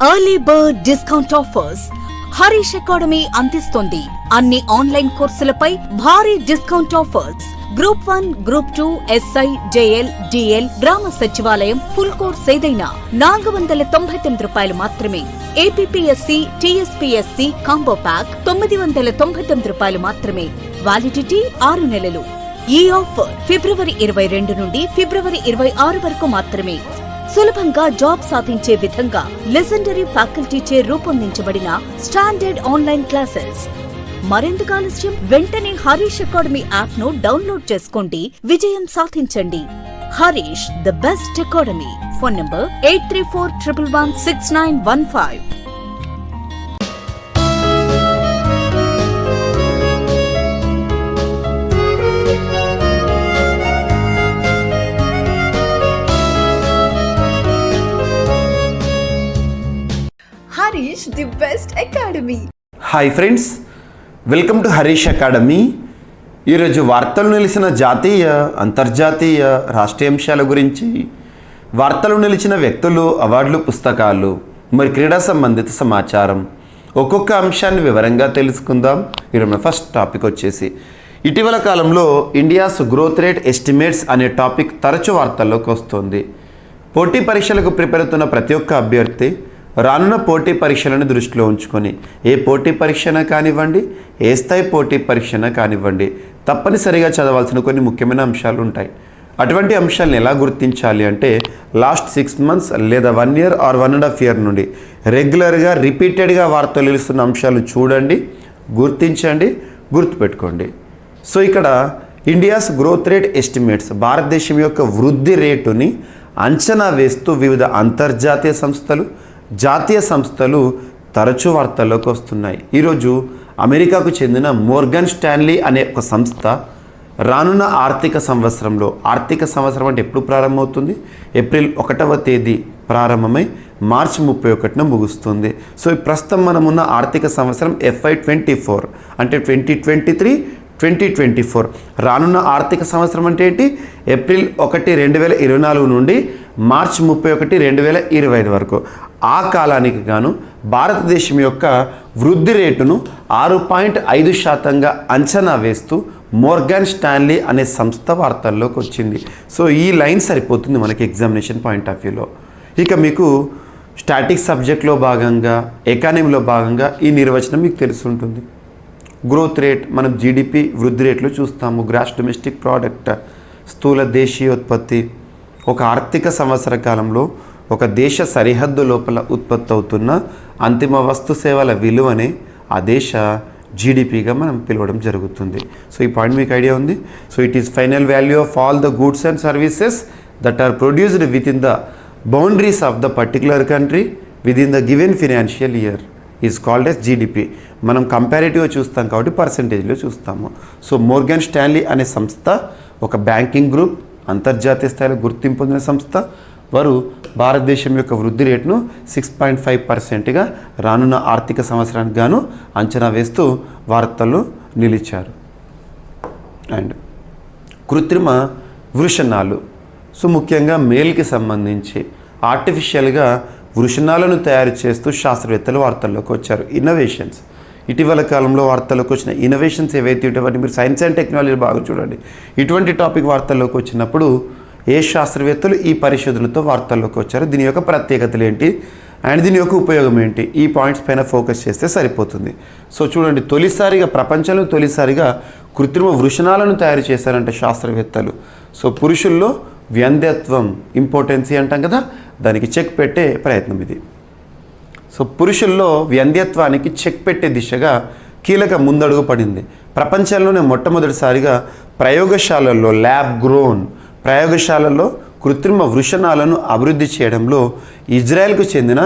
Early bird discount offers Harish academy అందిస్తోంది. అన్ని online కోర్సులపై భారీ discount offers. Group 1, group 2, SI, JL, DL, గ్రామ సచివాలయం ఫుల్ కోర్స్ ఏదైనా ₹499 మాత్రమే. APPSC, TSPSC కాంబో ప్యాక్ ₹999 మాత్రమే. వాలిడిటీ 6 నెలలు. ఈ ఆఫర్ ఫిబ్రవరి 22 నుండి ఫిబ్రవరి 26 వరకు మాత్రమే. సులభంగా జాబ్ సాధించే విధంగా లెజెండరీ ఫ్యాకల్టీచే రూపొందించబడిన స్టాండర్డ్ ఆన్లైన్ క్లాసెస్. మరెందుకు ఆలస్యం? వెంటనే హరీష్ అకాడమీ యాప్ ను డౌన్లోడ్ చేసుకోండి, విజయం సాధించండి. Harish the best academy. Phone number 8341116915. Harish the best academy. Hi friends, welcome to Harish academy. ఈరోజు వార్తలు నిలిచిన జాతీయ, అంతర్జాతీయ, రాష్ట్రీయ అంశాల గురించి, వార్తలు నిలిచిన వ్యక్తులు, అవార్డులు, పుస్తకాలు, మరి క్రీడా సంబంధిత సమాచారం, ఒక్కొక్క అంశాన్ని వివరంగా తెలుసుకుందాం. ఈరోజు ఫస్ట్ టాపిక్ వచ్చేసి ఇటీవల కాలంలో ఇండియాస్ గ్రోత్ రేట్ ఎస్టిమేట్స్ అనే టాపిక్ తరచు వార్తల్లోకి వస్తుంది. పోటీ పరీక్షలకు ప్రిపేర్ అవుతున్న ప్రతి ఒక్క అభ్యర్థి రానున్న పోటీ పరీక్షలను దృష్టిలో ఉంచుకొని ఏ పోటీ పరీక్షన కానివ్వండి, ఏ స్థాయి పోటీ పరీక్షన కానివ్వండి, తప్పనిసరిగా చదవాల్సిన కొన్ని ముఖ్యమైన అంశాలు ఉంటాయి. అటువంటి అంశాలను ఎలా గుర్తించాలి అంటే లాస్ట్ 6 months లేదా 1 year ఆర్ 1.5 year నుండి రెగ్యులర్గా రిపీటెడ్గా వార్తలు నిలుస్తున్న అంశాలు చూడండి, గుర్తించండి, గుర్తుపెట్టుకోండి. సో ఇక్కడ ఇండియాస్ గ్రోత్ రేట్ ఎస్టిమేట్స్, భారతదేశం యొక్క వృద్ధి రేటుని అంచనా వేస్తూ వివిధ అంతర్జాతీయ సంస్థలు, జాతీయ సంస్థలు తరచూ వార్తల్లోకి వస్తున్నాయి. ఈరోజు అమెరికాకు చెందిన మోర్గన్ స్టాన్లీ అనే ఒక సంస్థ రానున్న ఆర్థిక సంవత్సరం అంటే ఎప్పుడు ప్రారంభమవుతుంది? ఏప్రిల్ 1వ తేదీ ప్రారంభమై మార్చి 31న ముగుస్తుంది. సో ప్రస్తుతం మనమున్న ఆర్థిక సంవత్సరం FY24 అంటే 2023-2024. రానున్న ఆర్థిక సంవత్సరం అంటే ఏంటి? ఏప్రిల్ 1, 2024 నుండి మార్చి 31, 2025 వరకు. ఆ కాలానికి గాను భారతదేశం యొక్క వృద్ధి రేటును 6.5% అంచనా వేస్తూ మోర్గన్ స్టాన్లీ అనే సంస్థ వార్తల్లోకి వచ్చింది. సో ఈ లైన్ సరిపోతుంది మనకి ఎగ్జామినేషన్ పాయింట్ ఆఫ్ వ్యూలో. ఇక మీకు స్టాటిక్స్ సబ్జెక్ట్లో భాగంగా, ఎకానమీలో భాగంగా ఈ నిర్వచనం మీకు తెలిసి ఉంటుంది. గ్రోత్ రేట్ మనం GDP వృద్ధి రేట్లో చూస్తాము. గ్రాస్ డొమెస్టిక్ ప్రోడక్ట్, స్థూల దేశీయోత్పత్తి. ఒక ఆర్థిక సంవత్సర కాలంలో ఒక దేశ సరిహద్దు లోపల ఉత్పత్తి అవుతున్న అంతిమ వస్తు సేవల విలువనే ఆ దేశ GDPగా మనం పిలవడం జరుగుతుంది. సో ఈ పాయింట్ మీకు ఐడియా ఉంది. So it is final value of all the goods and services that are produced within the boundaries of the particular country within the given financial year is called as GDP. మనం కంపారిటివ్గా చూస్తాం కాబట్టి పర్సంటేజ్లో చూస్తాము. So Morgan Stanley అనే సంస్థ ఒక banking group, అంతర్జాతీయ స్థాయిలో గుర్తింపు పొందిన సంస్థ. వారు భారతదేశం యొక్క వృద్ధి రేటును 6.5%గా రానున్న ఆర్థిక సంవత్సరానికి గాను అంచనా వేస్తూ వార్తల్లో నిలిచారు. అండ్ కృత్రిమ వృషణాలు, సో ముఖ్యంగా మేల్కి సంబంధించి ఆర్టిఫిషియల్గా వృషణాలను తయారు చేస్తూ శాస్త్రవేత్తలు వార్తల్లోకి వచ్చారు. ఇన్నోవేషన్స్, ఇటీవల కాలంలో వార్తల్లోకి వచ్చిన ఇన్నోవేషన్స్ ఏవైతే ఇటువంటి మీరు సైన్స్ అండ్ టెక్నాలజీ బాగా చూడండి. ఇటువంటి టాపిక్ వార్తల్లోకి వచ్చినప్పుడు ఏ శాస్త్రవేత్తలు ఈ పరిశోధనతో వార్తల్లోకి వచ్చారు, దీని యొక్క ప్రత్యేకతలు ఏంటి అండ్ దీని యొక్క ఉపయోగం ఏంటి, ఈ పాయింట్స్ పైన ఫోకస్ చేస్తే సరిపోతుంది. సో చూడండి, ప్రపంచంలో తొలిసారిగా కృత్రిమ వృషణాలను తయారు చేశారంటే శాస్త్రవేత్తలు. సో పురుషుల్లో వ్యంధ్యత్వం, ఇంపార్టెన్సీ అంటాం కదా, దానికి చెక్ పెట్టే ప్రయత్నం ఇది. సో పురుషుల్లో వ్యంధ్యత్వానికి చెక్ పెట్టే దిశగా కీలక ముందడుగు పడింది. ప్రపంచంలోనే మొట్టమొదటిసారిగా ప్రయోగశాలల్లో ప్రయోగశాలల్లో కృత్రిమ వృషణాలను అభివృద్ధి చేయడంలో ఇజ్రాయెల్కు చెందిన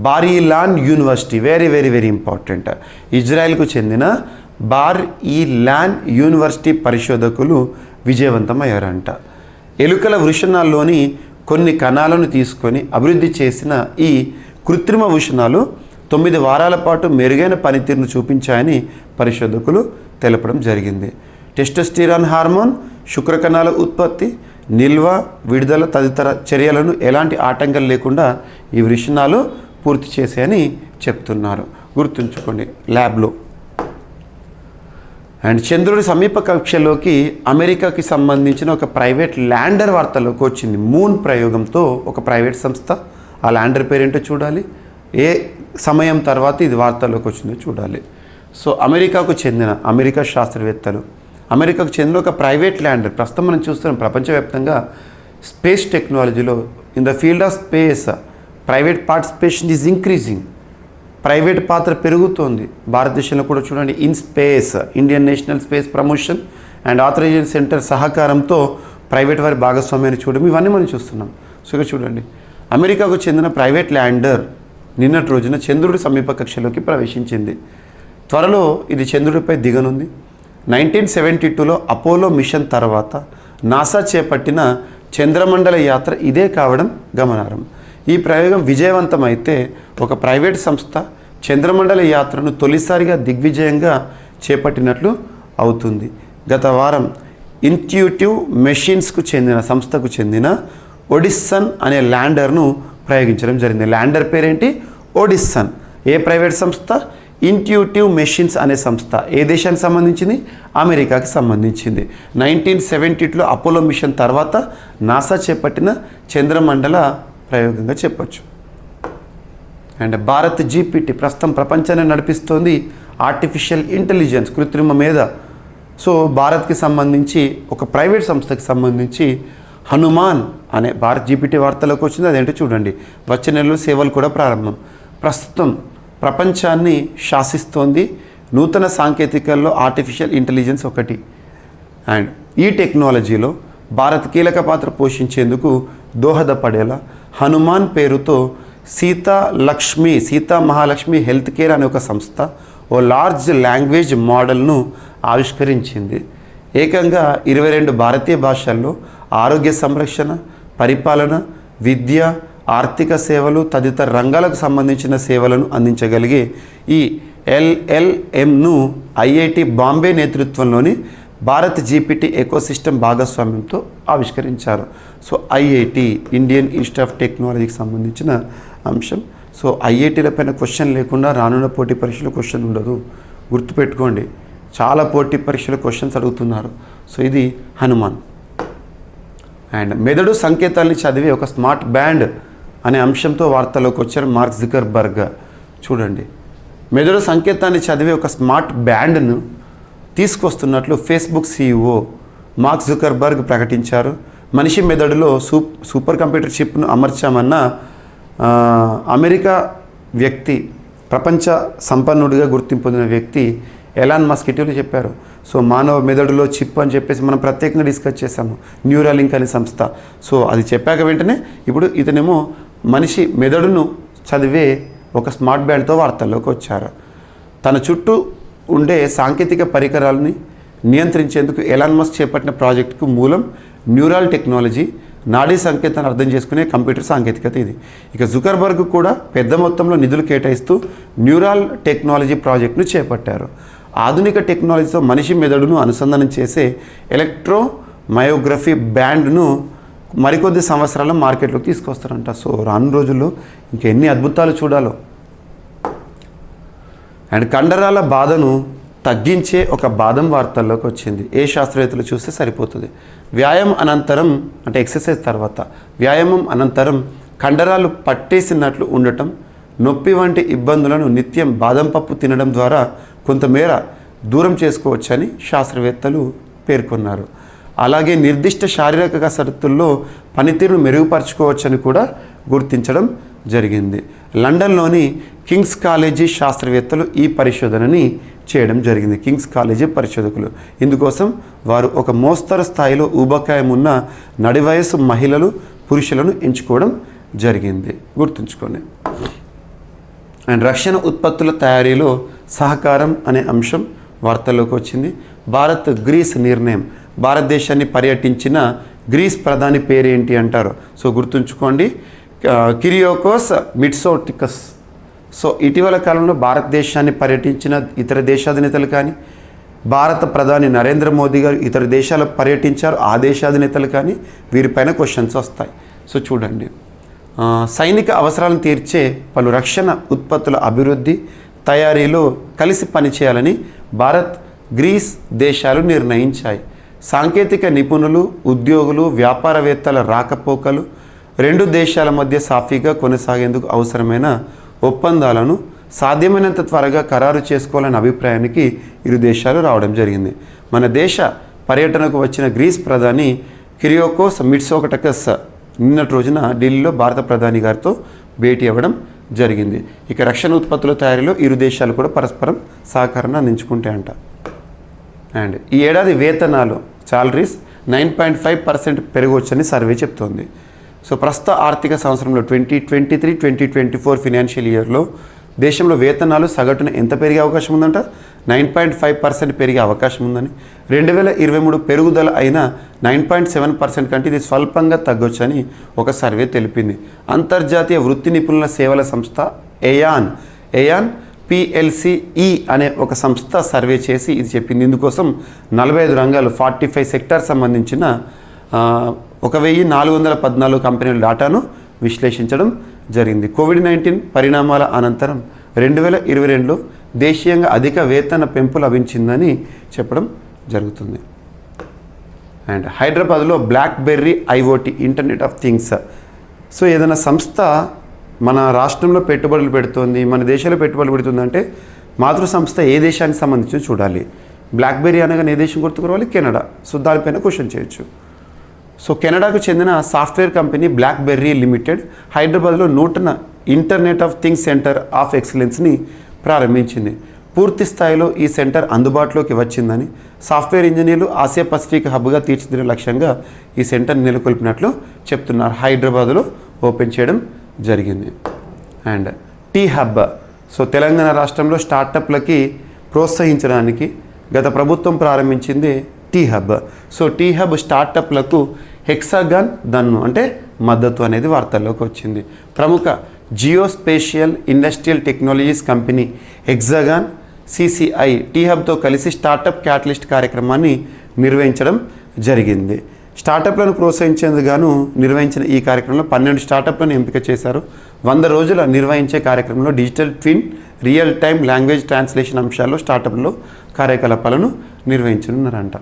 Bar Ilan university, very very very important, ఇజ్రాయెల్కు చెందిన బార్-ఇలాన్ యూనివర్సిటీ పరిశోధకులు విజయవంతమయ్యారంట. ఎలుకల వృషణాల్లోని కొన్ని కణాలను తీసుకొని అభివృద్ధి చేసిన ఈ కృత్రిమ వృషణాలు 9 వారాల పాటు మెరుగైన పనితీరును చూపించాయని పరిశోధకులు తెలపడం జరిగింది. టెస్టోస్టిరాన్ హార్మోన్, శుక్రకణాల ఉత్పత్తి, నిల్వ, విడుదల తదితర చర్యలను ఎలాంటి ఆటంకం లేకుండా ఈ వృషణాలు పూర్తి చేశాయని చెప్తున్నారు. గుర్తుంచుకోండి ల్యాబ్లో. అండ్ చంద్రుడి సమీప కక్షలోకి అమెరికాకి సంబంధించిన ఒక ప్రైవేట్ ల్యాండర్ వార్తల్లోకి వచ్చింది. మూన్ ప్రయోగంతో ఒక ప్రైవేట్ సంస్థ, ఆ ల్యాండర్ పేరేంటో చూడాలి, ఏ సమయం తర్వాత ఇది వార్తల్లోకి వచ్చిందో చూడాలి. సో అమెరికా శాస్త్రవేత్తలు, అమెరికాకు చెందిన ఒక ప్రైవేట్ ల్యాండర్, ప్రస్తుతం మనం చూస్తున్నాం ప్రపంచవ్యాప్తంగా స్పేస్ టెక్నాలజీలో in the field of space private participation is increasing. Private పాత్ర పెరుగుతోంది. భారతదేశంలో కూడా చూడండి in space Indian national space promotion and authorisation centre సహకారంతో ప్రైవేట్ వారి భాగస్వామ్యాన్ని చూడడం, ఇవన్నీ మనం చూస్తున్నాం. సో ఇక్కడ చూడండి అమెరికాకు చెందిన ప్రైవేట్ ల్యాండర్ నిన్నటి రోజున చంద్రుడి సమీప కక్షలోకి ప్రవేశించింది. త్వరలో ఇది చంద్రుడిపై దిగనుంది. 1972లో అపోలో మిషన్ తర్వాత నాసా చేపట్టిన చంద్రమండల యాత్ర ఇదే కావడం గమనార్హం. ఈ ప్రయోగం విజయవంతమైతే ఒక ప్రైవేట్ సంస్థ చంద్రమండల యాత్రను తొలిసారిగా దిగ్విజయంగా చేపట్టినట్లు అవుతుంది. గత వారం ఇంట్యూటివ్ మెషిన్స్కు చెందిన సంస్థకు చెందిన ఒడిస్సన్ అనే ల్యాండర్ను ప్రయోగించడం జరిగింది. ల్యాండర్ పేరేంటి? ఒడిస్సన్. ఏ ప్రైవేట్ సంస్థ? ఇంట్యూటివ్ మెషిన్స్ అనే సంస్థ. ఏ దేశానికి సంబంధించింది? అమెరికాకి సంబంధించింది. 1972లో అపోలో మిషన్ తర్వాత నాసా చేపట్టిన చంద్రమండల ప్రయోగంగా చెప్పొచ్చు. అండ్ భారత్ జీపీటీ ప్రస్తుతం ప్రపంచాన్ని నడిపిస్తోంది ఆర్టిఫిషియల్ ఇంటెలిజెన్స్, కృత్రిమ మేధ. సో భారత్కి సంబంధించి ఒక ప్రైవేట్ సంస్థకి సంబంధించి హనుమాన్ అనే భారత్ జీపీటీ వార్తలోకి వచ్చింది. అదేంటో చూడండి. వచ్చే నెలలో సేవలు కూడా ప్రారంభం. ప్రస్తుతం ప్రపంచాన్ని శాసిస్తోంది నూతన సాంకేతికల్లో ఆర్టిఫిషియల్ ఇంటెలిజెన్స్ ఒకటి. అండ్ ఈ టెక్నాలజీలో భారత్ కీలక పాత్ర పోషించేందుకు దోహదపడేలా హనుమాన్ పేరుతో సీతా మహాలక్ష్మి హెల్త్ కేర్ అనే ఒక సంస్థ ఓ లార్జ్ లాంగ్వేజ్ మోడల్ను ఆవిష్కరించింది. ఏకంగా 22 భారతీయ భాషల్లో ఆరోగ్య సంరక్షణ, పరిపాలన, విద్య, ఆర్థిక సేవలు తదితర రంగాలకు సంబంధించిన సేవలను అందించగలిగే ఈ LLMను ఐఐటి బాంబే నేతృత్వంలోని భారత్ జీపీటీ ఎకోసిస్టమ్ భాగస్వామ్యంతో ఆవిష్కరించారు. So IIT Indian institute of టెక్నాలజీకి సంబంధించిన అంశం. సో ఐఐటీల పైన క్వశ్చన్ లేకుండా రానున్న పోటీ పరీక్షలో క్వశ్చన్ ఉండదు, గుర్తుపెట్టుకోండి. చాలా పోటీ పరీక్షల క్వశ్చన్స్ అడుగుతున్నారు. సో ఇది హనుమాన్. అండ్ మెదడు సంకేతాలని చదివి ఒక స్మార్ట్ బ్యాండ్ అనే అంశంతో వార్తలోకి వచ్చారు మార్క్ జుకర్బర్గ్. చూడండి, మెదడు సంకేతాన్ని చదివి ఒక స్మార్ట్ బ్యాండ్ను తీసుకొస్తున్నట్లు ఫేస్బుక్ CEO మార్క్ జుకర్బర్గ్ ప్రకటించారు. మనిషి మెదడులో సూపర్ కంప్యూటర్ చిప్ను అమర్చామన్న అమెరికా వ్యక్తి, ప్రపంచ సంపన్నుడిగా గుర్తింపు పొందిన వ్యక్తి ఎలాన్ మస్క్ ఇటీవల చెప్పారు. సో మానవ మెదడులో చిప్ అని చెప్పేసి మనం ప్రత్యేకంగా డిస్కస్ చేసాము, న్యూరాలింక్ అనే సంస్థ. సో అది చెప్పాక వెంటనే ఇప్పుడు ఇతనేమో మనిషి మెదడును చదివే ఒక స్మార్ట్ బ్యాండ్తో వార్తల్లోకి వచ్చారు. తన చుట్టూ ఉండే సాంకేతిక పరికరాలని నియంత్రించేందుకు ఎలాన్ మస్క్ చేపట్టిన ప్రాజెక్టుకు మూలం న్యూరల్ టెక్నాలజీ, నాడీ సంకేతాన్ని అర్థం చేసుకునే కంప్యూటర్ సాంకేతికత ఇది. ఇక జుకర్బర్గ్ కూడా పెద్ద మొత్తంలో నిధులు కేటాయిస్తూ న్యూరల్ టెక్నాలజీ ప్రాజెక్టును చేపట్టారు. ఆధునిక టెక్నాలజీతో మనిషి మెదడును అనుసంధానం చేసే ఎలక్ట్రోమయోగ్రఫీ బ్యాండ్ను మరికొద్ది సంవత్సరాల మార్కెట్లోకి తీసుకొస్తారంట. సో రాను రోజుల్లో ఇంకెన్ని అద్భుతాలు చూడాలో. అండ్ కండరాల బాధను తగ్గించే ఒక బాదం వార్తల్లోకి వచ్చింది. ఏ శాస్త్రవేత్తలు చూస్తే సరిపోతుంది. వ్యాయామం అనంతరం అంటే ఎక్సర్సైజ్ తర్వాత వ్యాయామం అనంతరం కండరాలు పట్టేసినట్లు ఉండటం, నొప్పి వంటి ఇబ్బందులను నిత్యం బాదం పప్పు తినడం ద్వారా కొంతమేర దూరం చేసుకోవచ్చని శాస్త్రవేత్తలు పేర్కొన్నారు. అలాగే నిర్దిష్ట శారీరక కసరత్తుల్లో పనితీరును మెరుగుపరచుకోవచ్చని కూడా గుర్తించడం జరిగింది. లండన్లోని కింగ్స్ కాలేజీ శాస్త్రవేత్తలు ఈ పరిశోధనని చేయడం జరిగింది. కింగ్స్ కాలేజీ పరిశోధకులు ఇందుకోసం వారు ఒక మోస్తరు స్థాయిలో ఊబకాయం ఉన్న నడి వయసు మహిళలు, పురుషులను ఎంచుకోవడం జరిగింది. గుర్తుంచుకోండి. అండ్ రక్షణ ఉత్పత్తుల తయారీలో సహకారం అనే అంశం వార్తల్లోకి వచ్చింది. భారత్ గ్రీస్ నిర్ణయం. భారతదేశాన్ని పర్యటించిన గ్రీస్ ప్రధాని పేరేంటి అంటారు. సో గుర్తుంచుకోండి, కిరియోకోస్ మిట్సోటికస్. సో ఇటీవల కాలంలో భారతదేశాన్ని పర్యటించిన ఇతర దేశాధినేతలు కానీ, భారత ప్రధాని నరేంద్ర మోదీ గారు ఇతర దేశాలకు పర్యటించారు, ఆ దేశాధినేతలు కానీ వీరిపైన క్వశ్చన్స్ వస్తాయి. సో చూడండి, సైనిక అవసరాలను తీర్చే పలు రక్షణ ఉత్పత్తుల అభివృద్ధి తయారీలో కలిసి పనిచేయాలని భారత్, గ్రీస్ దేశాలు నిర్ణయించాయి. సాంకేతిక నిపుణులు, ఉద్యోగులు, వ్యాపారవేత్తల రాకపోకలు రెండు దేశాల మధ్య సాఫీగా కొనసాగేందుకు అవసరమైన ఒప్పందాలను సాధ్యమైనంత త్వరగా ఖరారు చేసుకోవాలనే అభిప్రాయానికి ఇరు దేశాలు రావడం జరిగింది. మన దేశ పర్యటనకు వచ్చిన గ్రీస్ ప్రధాని కిరియాకోస్ మిట్సోటకస్ నిన్నటి రోజున ఢిల్లీలో భారత ప్రధాని గారితో భేటీ అవ్వడం జరిగింది. ఇక రక్షణ ఉత్పత్తుల తయారీలో ఇరు దేశాలు కూడా పరస్పరం సహకారాన్ని అందించుకుంటాయంట. అండ్ ఈ ఏడాది వేతనాలు సాలరీస్ 9.5% పెరగవచ్చని సర్వే చెప్తోంది. సో ప్రస్తుత ఆర్థిక సంవత్సరంలో 2023-2024 ఫినాన్షియల్ ఇయర్లో దేశంలో వేతనాలు సగటున ఎంత పెరిగే అవకాశం ఉందంట? 9.5% పెరిగే అవకాశం ఉందని. 2023 పెరుగుదల అయిన 9.7% కంటే ఇది స్వల్పంగా తగ్గొచ్చని ఒక సర్వే తెలిపింది. అంతర్జాతీయ వృత్తి నిపుణుల సేవల సంస్థ ఏయాన్ PLCE అనే ఒక సంస్థ సర్వే చేసి ఇది చెప్పింది. ఇందుకోసం 45 రంగాలు 45 సెక్టార్ సంబంధించిన 1414 కంపెనీల డేటాను విశ్లేషించడం జరిగింది. కోవిడ్-19 పరిణామాల అనంతరం 2022లో దేశీయంగా అధిక వేతన పెంపు లభించిందని చెప్పడం జరుగుతుంది. అండ్ హైదరాబాద్లో BlackBerry IoT internet of things. So ఏదైనా సంస్థ మన రాష్ట్రంలో పెట్టుబడులు పెడుతుంది, మన దేశంలో పెట్టుబడులు పెడుతుందంటే మాతృ సంస్థ ఏ దేశానికి సంబంధించి చూడాలి. బ్లాక్బెర్రీ అనగానే ఏ దేశం గుర్తుకురావాలి? కెనడా. సో దానిపైన క్వశ్చన్ చేయొచ్చు. సో కెనడాకు చెందిన సాఫ్ట్వేర్ కంపెనీ బ్లాక్బెర్రీ లిమిటెడ్ హైదరాబాద్లో నూతన internet of things centre of ఎక్సలెన్స్ని ప్రారంభించింది. పూర్తి స్థాయిలో ఈ సెంటర్ అందుబాటులోకి వచ్చిందని, సాఫ్ట్వేర్ ఇంజనీర్లు ఆసియా పసిఫిక్ హబ్గా తీర్చిదిద్దే లక్ష్యంగా ఈ సెంటర్ నెలకొల్పినట్లు చెప్తున్నారు. హైదరాబాద్లో ఓపెన్ చేయడం జరిగింది. And T hub. So Telangana రాష్ట్రంలో స్టార్టప్లకి ప్రోత్సహించడానికి గత ప్రభుత్వం ప్రారంభించింది T hub. So T hub స్టార్టప్లకు హెక్సాగాన్ దన్ను అంటే మద్దతు అనేది వార్తల్లోకి వచ్చింది. ప్రముఖ geospatial industrial technologies company Hexagon CCI T హబ్తో కలిసి స్టార్టప్ క్యాటలిస్ట్ కార్యక్రమాన్ని నిర్వహించడం జరిగింది. స్టార్టప్లను ప్రోత్సహించేందుకు గాను నిర్వహించిన ఈ కార్యక్రమంలో 12 స్టార్టప్లను ఎంపిక చేశారు. 100 రోజుల నిర్వహించే కార్యక్రమంలో digital twin, real time language translation అంశాల్లో స్టార్టప్లలో కార్యకలాపాలను నిర్వహించనున్నారంట.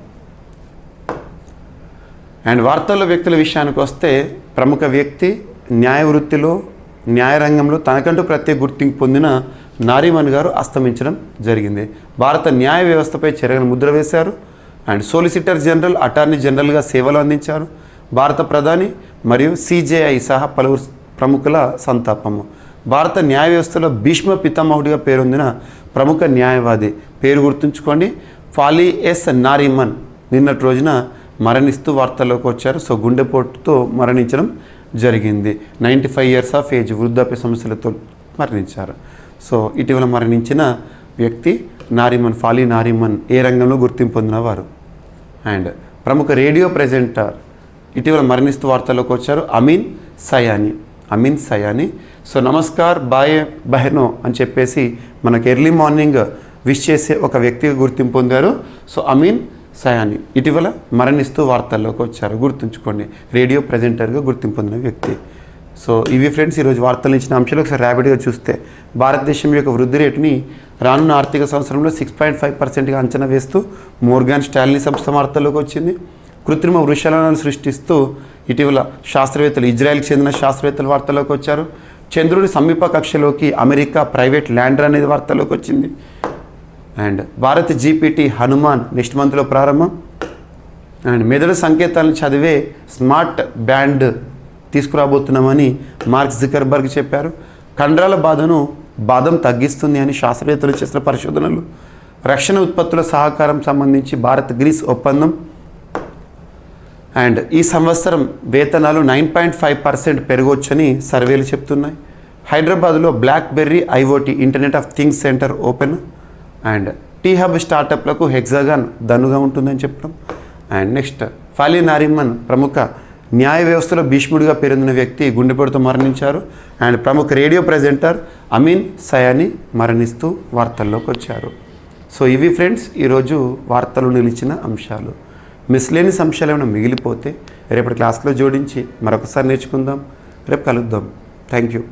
అండ్ వార్తల్లో వ్యక్తుల విషయానికి వస్తే ప్రముఖ వ్యక్తి, న్యాయ వృత్తిలో న్యాయరంగంలో తనకంటూ ప్రత్యేక గుర్తింపు పొందిన నారిమన్ గారు అస్తమించడం జరిగింది. భారత న్యాయ వ్యవస్థపై చెరగని ముద్ర వేశారు. అండ్ సోలిసిటర్ జనరల్, అటార్నీ జనరల్గా సేవలు అందించారు. భారత ప్రధాని మరియు CJI సహా పలువురు ప్రముఖుల సంతాపము. భారత న్యాయ వ్యవస్థలో భీష్మ పితామహుడిగా పేరొందిన ప్రముఖ న్యాయవాది పేరు గుర్తుంచుకోండి, ఫాలీ ఎస్ నారిమన్ నిన్నటి రోజున మరణిస్తూ వార్తల్లోకి వచ్చారు. సో గుండెపోటుతో మరణించడం జరిగింది. 95 years ఆఫ్ ఏజ్, వృద్ధాప్య సమస్యలతో మరణించారు. సో ఇటీవల మరణించిన వ్యక్తి నారిమన్, ఫాలీ నారిమన్ ఏ రంగంలో గుర్తింపు పొందినవారు. అండ్ ప్రముఖ రేడియో ప్రెజెంటర్ ఇటీవల మరణిస్తూ వార్తల్లోకి వచ్చారు అమీన్ సయానీ. సో నమస్కార్ బాయ్ బహెనో అని చెప్పేసి మనకు ఎర్లీ మార్నింగ్ విష్ చేసే ఒక వ్యక్తిగా గుర్తింపు పొందారు. సో అమీన్ సయానీ ఇటీవల మరణిస్తూ వార్తల్లోకి వచ్చారు. గుర్తుంచుకోండి, రేడియో ప్రెజెంటర్గా గుర్తింపు పొందిన వ్యక్తి. సో ఇవి ఫ్రెండ్స్ ఈరోజు వార్తలు ఇచ్చిన అంశాలు. ఒకసారి ర్యాపిడ్గా చూస్తే భారతదేశం యొక్క వృద్ధి రేటుని రానున్న ఆర్థిక సంవత్సరంలో 6.5%గా అంచనా వేస్తూ మోర్గాన్ స్టాన్లీ సంస్థ వార్తల్లోకి వచ్చింది. కృత్రిమ వృషణాలను సృష్టిస్తూ ఇటీవల శాస్త్రవేత్తలు, ఇజ్రాయెల్కి చెందిన శాస్త్రవేత్తలు వార్తల్లోకి వచ్చారు. చంద్రుడి సమీప కక్షలోకి అమెరికా ప్రైవేట్ ల్యాండర్ అనేది వార్తల్లోకి వచ్చింది. And Bharat GPT Hanuman next మంత్లో ప్రారంభం. అండ్ మెదడు సంకేతాలను చదివే స్మార్ట్ బ్యాండ్ తీసుకురాబోతున్నామని మార్క్ జుకర్బర్గ్ చెప్పారు. కండరాల బాధం తగ్గిస్తుంది అని శాస్త్రవేత్తలు చేసిన పరిశోధనలు. రక్షణ ఉత్పత్తుల సహకారం సంబంధించి భారత్ గ్రీస్ ఒప్పందం. అండ్ ఈ సంవత్సరం వేతనాలు 9.5% పెరగవచ్చని సర్వేలు చెప్తున్నాయి. హైదరాబాద్లో BlackBerry IoT internet of things centre open. And T hub స్టార్టప్లకు హెక్సాగాన్ దన్నుగా ఉంటుందని చెప్పడం. అండ్ నెక్స్ట్ ఫాలీ నారిమన్ ప్రముఖ న్యాయ వ్యవస్థలో భీష్ముడిగా పేరొందిన వ్యక్తి గుండెపోటుతో మరణించారు. అండ్ ప్రముఖ రేడియో ప్రెజెంటర్ అమీన్ సయానీ మరణిస్తూ వార్తల్లోకి వచ్చారు. సో ఇవి ఫ్రెండ్స్ ఈరోజు వార్తలు నిలిచిన అంశాలు. మిస్లేనియస్ అంశాలు ఏమైనా మిగిలిపోతే రేపటి క్లాస్లో జోడించి మరొకసారి నేర్చుకుందాం. రేపు కలుద్దాం. Thank you.